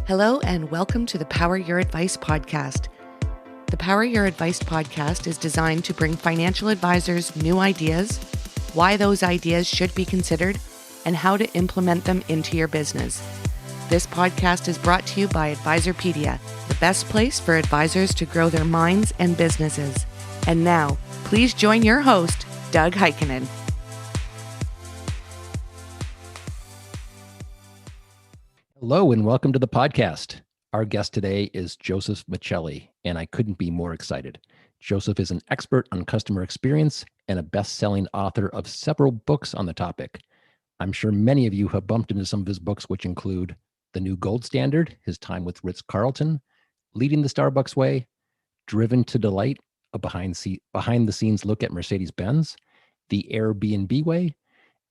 Hello, and welcome to the Power Your Advice podcast. The Power Your Advice podcast is designed to bring financial advisors new ideas, why those ideas should be considered, and how to implement them into your business. This podcast is brought to you by Advisorpedia, the best place for advisors to grow their minds and businesses. And now, please join your host, Doug Heikkinen. Hello and welcome to the podcast. Our guest today is Joseph Michelli, and I couldn't be more excited. Joseph is an expert on customer experience and a best-selling author of several books on the topic. I'm sure many of you have bumped into some of his books, which include The New Gold Standard, his time with Ritz-Carlton, Leading the Starbucks Way, Driven to Delight, a behind-the-scenes look at Mercedes-Benz, The Airbnb Way,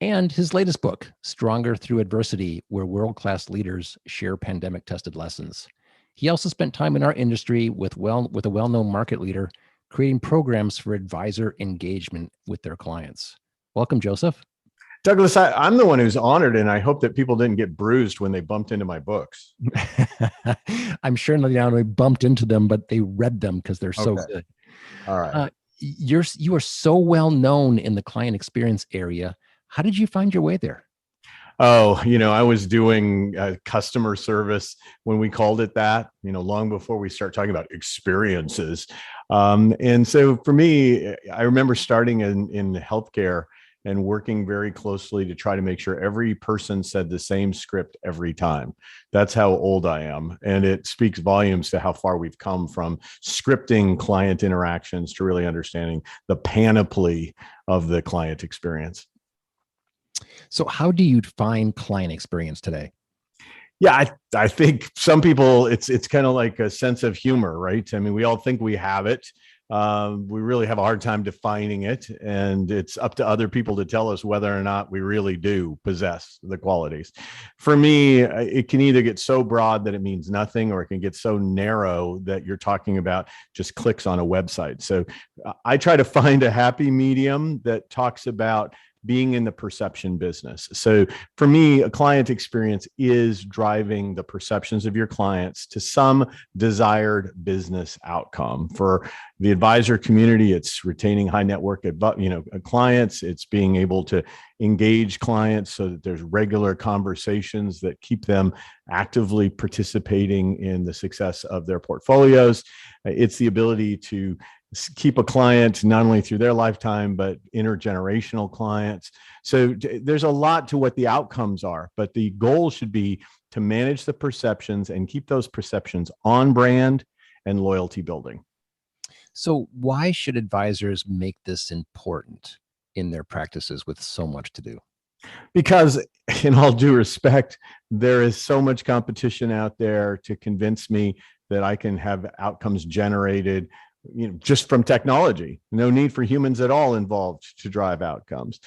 and his latest book, Stronger Through Adversity, where world-class leaders share pandemic-tested lessons. He also spent time in our industry with a well-known market leader, creating programs for advisor engagement with their clients. Welcome, Joseph. Douglas, I'm the one who's honored, and I hope that people didn't get bruised when they bumped into my books. I'm sure not only bumped into them, but they read them because they're so good. All right. You are so well known in the client experience area. How did you find your way there? Oh, I was doing customer service when we called it that, long before we start talking about experiences. And so for me, I remember starting in healthcare and working very closely to try to make sure every person said the same script every time. That's how old I am. And it speaks volumes to how far we've come from scripting client interactions to really understanding the panoply of the client experience. So how do you find client experience today? Yeah, I think some people, it's kind of like a sense of humor, right? I mean, we all think we have it. We really have a hard time defining it, and it's up to other people to tell us whether or not we really do possess the qualities. For me, it can either get so broad that it means nothing, or it can get so narrow that you're talking about just clicks on a website. So I try to find a happy medium that talks about being in the perception business. So for me, a client experience is driving the perceptions of your clients to some desired business outcome. For the advisor community, it's retaining high network clients. It's being able to engage clients so that there's regular conversations that keep them actively participating in the success of their portfolios. It's the ability to keep a client not only through their lifetime, but intergenerational clients. So there's a lot to what the outcomes are, but the goal should be to manage the perceptions and keep those perceptions on brand and loyalty building. So why should advisors make this important in their practices with so much to do? Because in all due respect, there is so much competition out there to convince me that I can have outcomes generated just from technology. No need for humans at all involved to drive outcomes.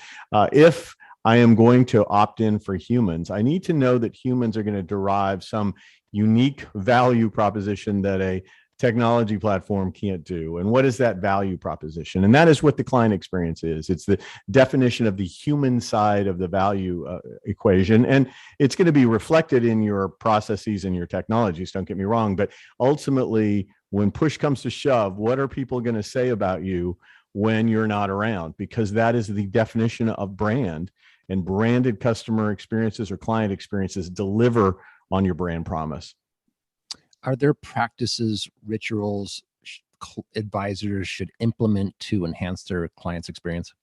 If I am going to opt in for humans, I need to know that humans are going to derive some unique value proposition that a technology platform can't do. And what is that value proposition? And that is what the client experience is. It's the definition of the human side of the value equation. And it's going to be reflected in your processes and your technologies, don't get me wrong. But ultimately, when push comes to shove, what are people going to say about you when you're not around? Because that is the definition of brand, and branded customer experiences or client experiences deliver on your brand promise. Are there practices, rituals, advisors should implement to enhance their clients' experience?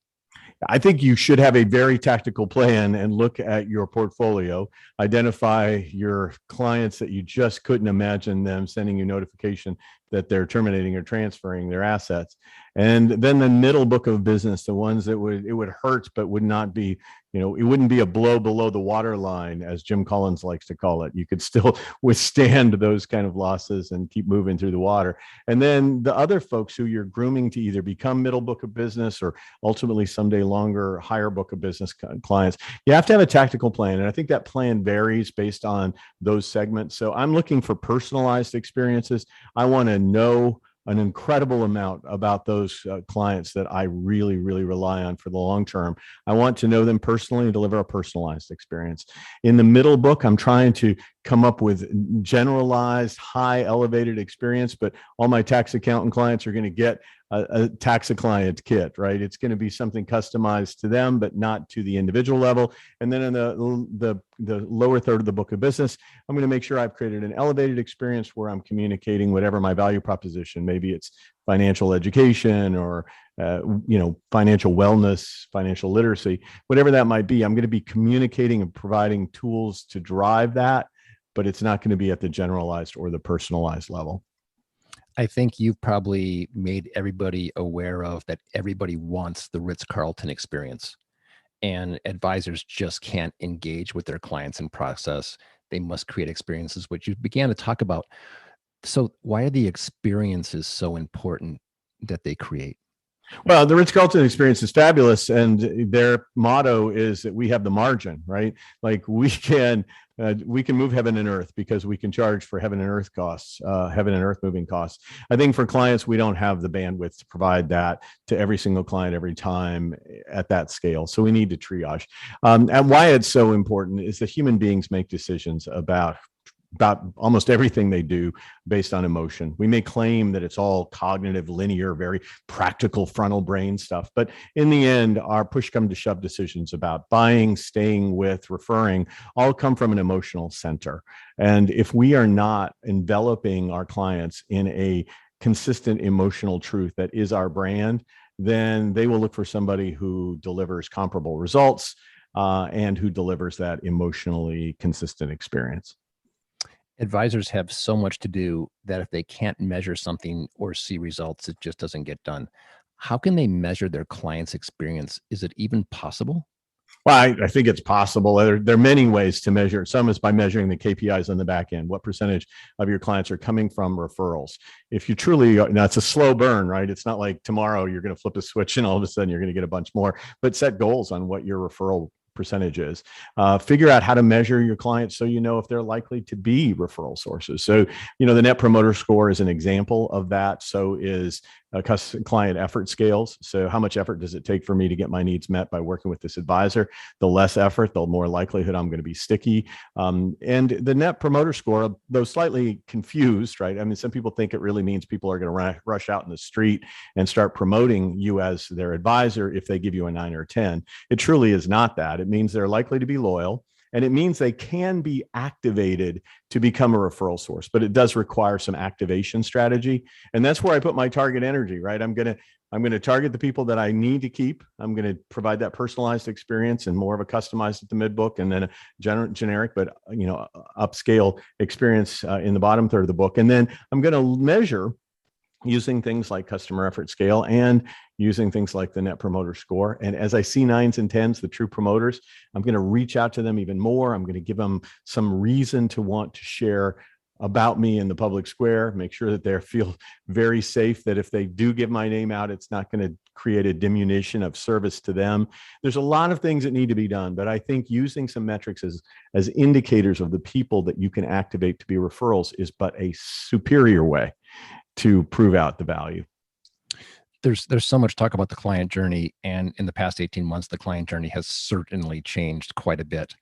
I think you should have a very tactical plan and look at your portfolio, identify your clients that you just couldn't imagine them sending you notification that they're terminating or transferring their assets. And then the middle book of business, the ones that it would hurt, but would not be, it wouldn't be a blow below the waterline, as Jim Collins likes to call it. You could still withstand those kind of losses and keep moving through the water. And then the other folks who you're grooming to either become middle book of business or ultimately someday longer higher book of business clients, you have to have a tactical plan. And I think that plan varies based on those segments. So I'm looking for personalized experiences. I want to know an incredible amount about those clients that I really, really rely on for the long term. I want to know them personally and deliver a personalized experience. In the middle book, I'm trying to come up with generalized, high elevated experience, but all my tax accountant clients are going to get a tax a client kit, right? It's going to be something customized to them, but not to the individual level. And then in the lower third of the book of business, I'm going to make sure I've created an elevated experience where I'm communicating whatever my value proposition. Maybe it's financial education or financial wellness, financial literacy, whatever that might be. I'm going to be communicating and providing tools to drive that, but it's not going to be at the generalized or the personalized level. I think you've probably made everybody aware of that everybody wants the Ritz-Carlton experience, and advisors just can't engage with their clients in process. They must create experiences, which you began to talk about. So why are the experiences so important that they create? Well, the Ritz-Carlton experience is fabulous, and their motto is that we have the margin, right? Like we can move heaven and earth because we can charge for heaven and earth costs, heaven and earth moving costs. I think for clients, we don't have the bandwidth to provide that to every single client every time at that scale. So we need to triage. And why it's so important is that human beings make decisions about almost everything they do based on emotion. We may claim that it's all cognitive, linear, very practical frontal brain stuff, but in the end, our push come to shove decisions about buying, staying with, referring, all come from an emotional center. And if we are not enveloping our clients in a consistent emotional truth that is our brand, then they will look for somebody who delivers comparable results and who delivers that emotionally consistent experience. Advisors have so much to do that if they can't measure something or see results, it just doesn't get done. How can they measure their client's experience? Is it even possible? Well, I think it's possible. There are many ways to measure it. Some is by measuring the KPIs on the back end. What percentage of your clients are coming from referrals? If you truly, now it's a slow burn, right? It's not like tomorrow you're going to flip a switch and all of a sudden you're going to get a bunch more, but set goals on what your referral percentage is. Figure out how to measure your clients so you know if they're likely to be referral sources. So, the Net Promoter Score is an example of that. So is client effort scales. So how much effort does it take for me to get my needs met by working with this advisor? The less effort, the more likelihood I'm going to be sticky. And the Net Promoter Score, though slightly confused, right? I mean, some people think it really means people are going to rush out in the street and start promoting you as their advisor if they give you a 9 or a 10. It truly is not that. It means they're likely to be loyal. And it means they can be activated to become a referral source, but it does require some activation strategy. And that's where I put my target energy, right? I'm going to target the people that I need to keep. I'm going to provide that personalized experience and more of a customized at the mid book, and then a generic, but upscale experience in the bottom third of the book. And then I'm going to measure using things like customer effort scale and using things like the Net Promoter Score. And as I see 9s and 10s, the true promoters, I'm going to reach out to them even more. I'm going to give them some reason to want to share about me in the public square, make sure that they feel very safe, that if they do give my name out, it's not going to create a diminution of service to them. There's a lot of things that need to be done, but I think using some metrics as indicators of the people that you can activate to be referrals is but a superior way to prove out the value. There's so much talk about the client journey, and in the past 18 months, the client journey has certainly changed quite a bit.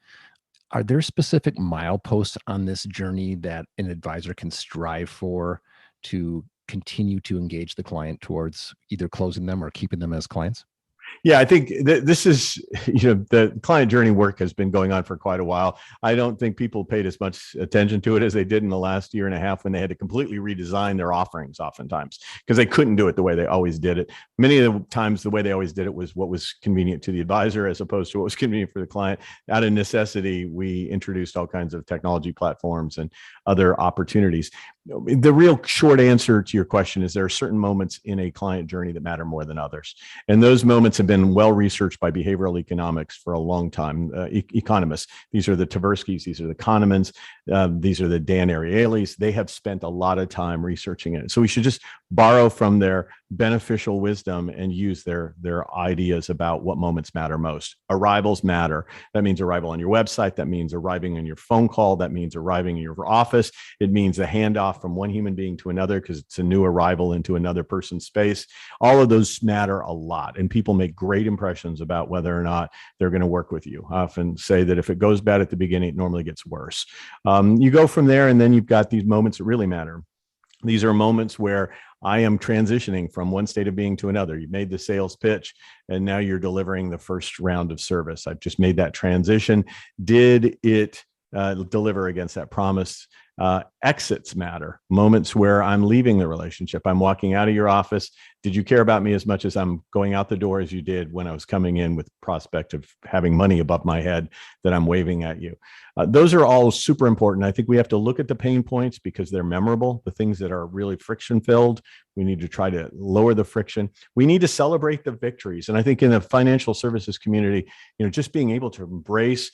Are there specific mileposts on this journey that an advisor can strive for to continue to engage the client towards either closing them or keeping them as clients? Yeah, I think this is, the client journey work has been going on for quite a while. I don't think people paid as much attention to it as they did in the last year and a half when they had to completely redesign their offerings oftentimes because they couldn't do it the way they always did it. Many of the times, the way they always did it was what was convenient to the advisor as opposed to what was convenient for the client. Out of necessity, we introduced all kinds of technology platforms and other opportunities. The real short answer to your question is there are certain moments in a client journey that matter more than others. And those moments have been well researched by behavioral economics for a long time. Economists, these are the Tversky's, these are the Kahnemans, these are the Dan Ariely's. They have spent a lot of time researching it. So we should just borrow from their beneficial wisdom and use their ideas about what moments matter most. Arrivals matter. That means arrival on your website. That means arriving on your phone call. That means arriving in your office. It means a handoff from one human being to another because it's a new arrival into another person's space. All of those matter a lot, and people make great impressions about whether or not they're going to work with you. I often say that if it goes bad at the beginning, it normally gets worse. You go from there, and then you've got these moments that really matter. These are moments where I am transitioning from one state of being to another. You made the sales pitch, and now you're delivering the first round of service. I've just made that transition. Did it deliver against that promise? Exits matter. Moments where I'm leaving the relationship. I'm walking out of your office. Did you care about me as much as I'm going out the door as you did when I was coming in with prospect of having money above my head that I'm waving at you? Those are all super important. I think we have to look at the pain points because they're memorable. The things that are really friction filled, we need to try to lower the friction. We need to celebrate the victories. And I think in the financial services community, just being able to embrace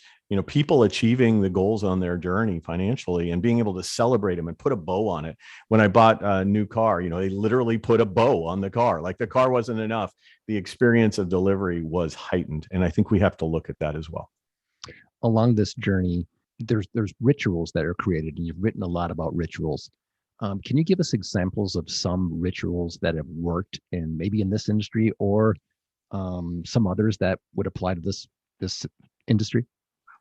people achieving the goals on their journey financially and being able to celebrate them and put a bow on it. When I bought a new car, they literally put a bow on the car. Like the car wasn't enough. The experience of delivery was heightened. And I think we have to look at that as well. Along this journey, there's rituals that are created, and you've written a lot about rituals. Can you give us examples of some rituals that have worked in maybe in this industry or some others that would apply to this industry?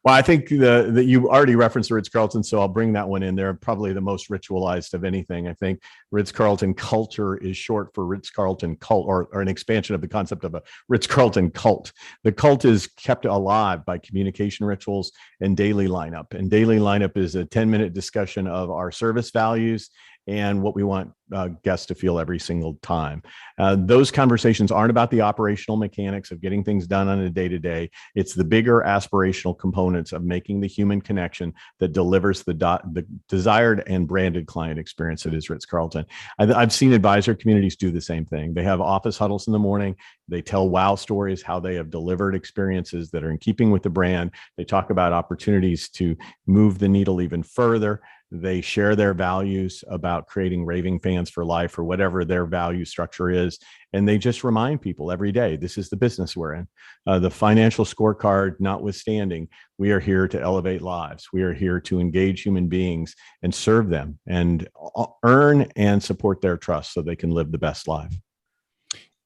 Well, I think that you already referenced the Ritz-Carlton, so I'll bring that one in there. Probably the most ritualized of anything. I think Ritz-Carlton culture is short for Ritz-Carlton cult, or an expansion of the concept of a Ritz-Carlton cult. The cult is kept alive by communication rituals and daily lineup. And daily lineup is a 10-minute discussion of our service values and what we want guests to feel every single time. Those conversations aren't about the operational mechanics of getting things done on a day-to-day. It's the bigger aspirational components of making the human connection that delivers the desired and branded client experience that is Ritz-Carlton. I've seen advisor communities do the same thing. They have office huddles in the morning. They tell wow stories, how they have delivered experiences that are in keeping with the brand. They talk about opportunities to move the needle even further. They share their values about creating raving fans for life or whatever their value structure is. And they just remind people every day, this is the business we're in. The financial scorecard notwithstanding, we are here to elevate lives. We are here to engage human beings and serve them and earn and support their trust so they can live the best life.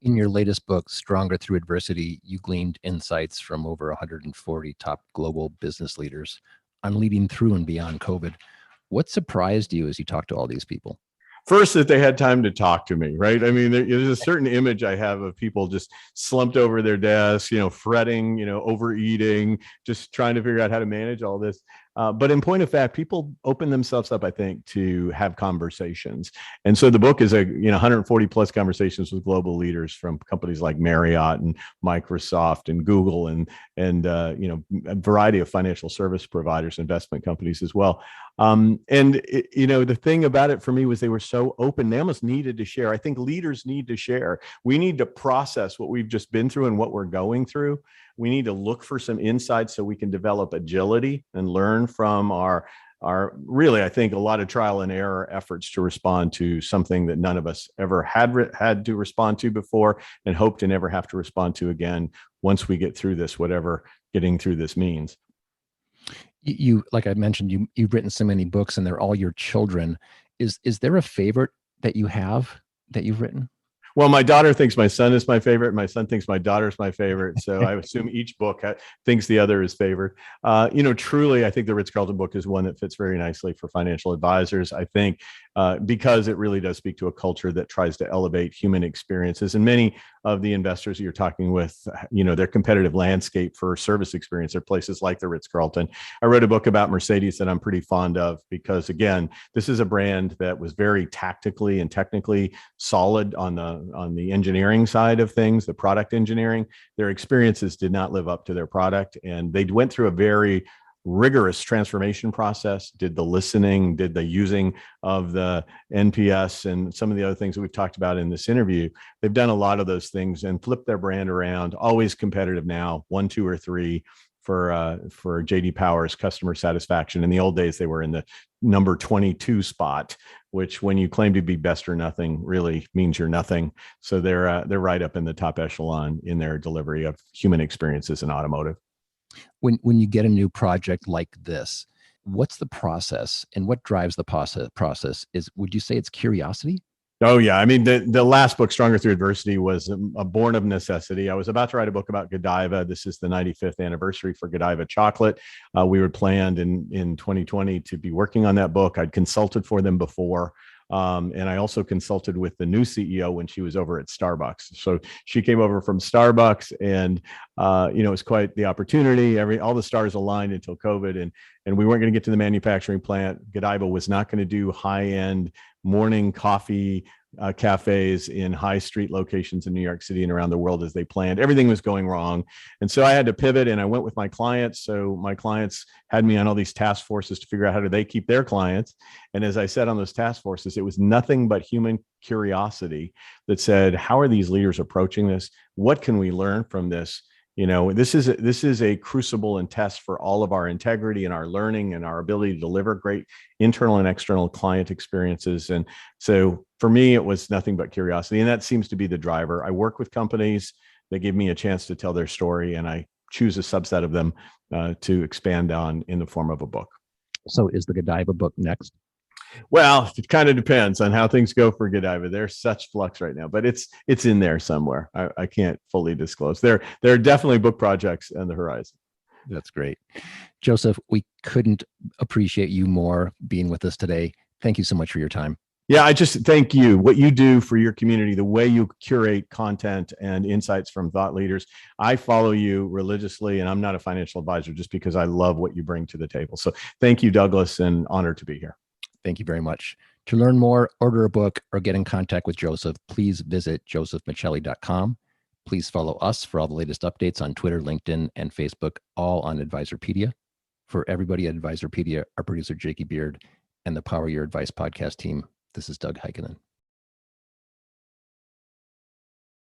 In your latest book, Stronger Through Adversity, you gleaned insights from over 140 top global business leaders on leading through and beyond COVID. What surprised you as you talked to all these people? First, that they had time to talk to me, right? I mean, there's a certain image I have of people just slumped over their desks, fretting, overeating, just trying to figure out how to manage all this. But in point of fact, people open themselves up, I think, to have conversations. And so the book is 140 plus conversations with global leaders from companies like Marriott and Microsoft and Google and a variety of financial service providers, investment companies as well. The thing about it for me was they were so open. They almost needed to share. I think leaders need to share. We need to process what we've just been through and what we're going through. We need to look for some insights so we can develop agility and learn from our really, I think, a lot of trial and error efforts to respond to something that none of us ever had to respond to before and hope to never have to respond to again once we get through this, whatever getting through this means. You, like I mentioned, you've written so many books and they're all your children. Is there a favorite that you have that you've written? Well, my daughter thinks my son is my favorite. My son thinks my daughter's my favorite. So I assume each book thinks the other is favored. Truly, I think the Ritz-Carlton book is one that fits very nicely for financial advisors. I think because it really does speak to a culture that tries to elevate human experiences. And many of the investors you're talking with, their competitive landscape for service experience are places like the Ritz-Carlton. I wrote a book about Mercedes that I'm pretty fond of because, again, this is a brand that was very tactically and technically solid on the engineering side of things, the product engineering. Their experiences did not live up to their product. And they went through a very rigorous transformation process, did the listening, did the using of the NPS and some of the other things that we've talked about in this interview. They've done a lot of those things and flipped their brand around, always competitive now, 1, 2, or 3. for J.D. Power's customer satisfaction. In the old days, they were in the number 22 spot, which when you claim to be best or nothing really means you're nothing. So they're right up in the top echelon in their delivery of human experiences in automotive. When you get a new project like this, what's the process and what drives the process? Would you say it's curiosity? Oh, yeah. I mean, the last book, Stronger Through Adversity, was born of necessity. I was about to write a book about Godiva. This is the 95th anniversary for Godiva chocolate. We were planned in 2020 to be working on that book. I'd consulted for them before. And I also consulted with the new CEO when she was over at Starbucks. So she came over from Starbucks, and it was quite the opportunity. All the stars aligned until COVID, and we weren't going to get to the manufacturing plant. Godiva was not going to do high-end morning coffee cafes in high street locations in New York City and around the world as they planned. Everything was going wrong. And so I had to pivot, and I went with my clients. So my clients had me on all these task forces to figure out how do they keep their clients. And as I said on those task forces, it was nothing but human curiosity that said, how are these leaders approaching this? What can we learn from this? This is a crucible and test for all of our integrity and our learning and our ability to deliver great internal and external client experiences. And so for me, it was nothing but curiosity. And that seems to be the driver. I work with companies that give me a chance to tell their story, and I choose a subset of them to expand on in the form of a book. So is the Godiva book next? Well, it kind of depends on how things go for Godiva. There's such flux right now, but it's in there somewhere. I can't fully disclose. There are definitely book projects on the horizon. That's great. Joseph, we couldn't appreciate you more being with us today. Thank you so much for your time. Yeah, I just thank you. What you do for your community, the way you curate content and insights from thought leaders. I follow you religiously, and I'm not a financial advisor just because I love what you bring to the table. So thank you, Douglas, and honored to be here. Thank you very much. To learn more, order a book, or get in contact with Joseph, please visit josephmichelli.com. Please follow us for all the latest updates on Twitter, LinkedIn, and Facebook, all on Advisorpedia. For everybody at Advisorpedia, our producer, Jakey Beard, and the Power Your Advice podcast team, this is Doug Heikkinen.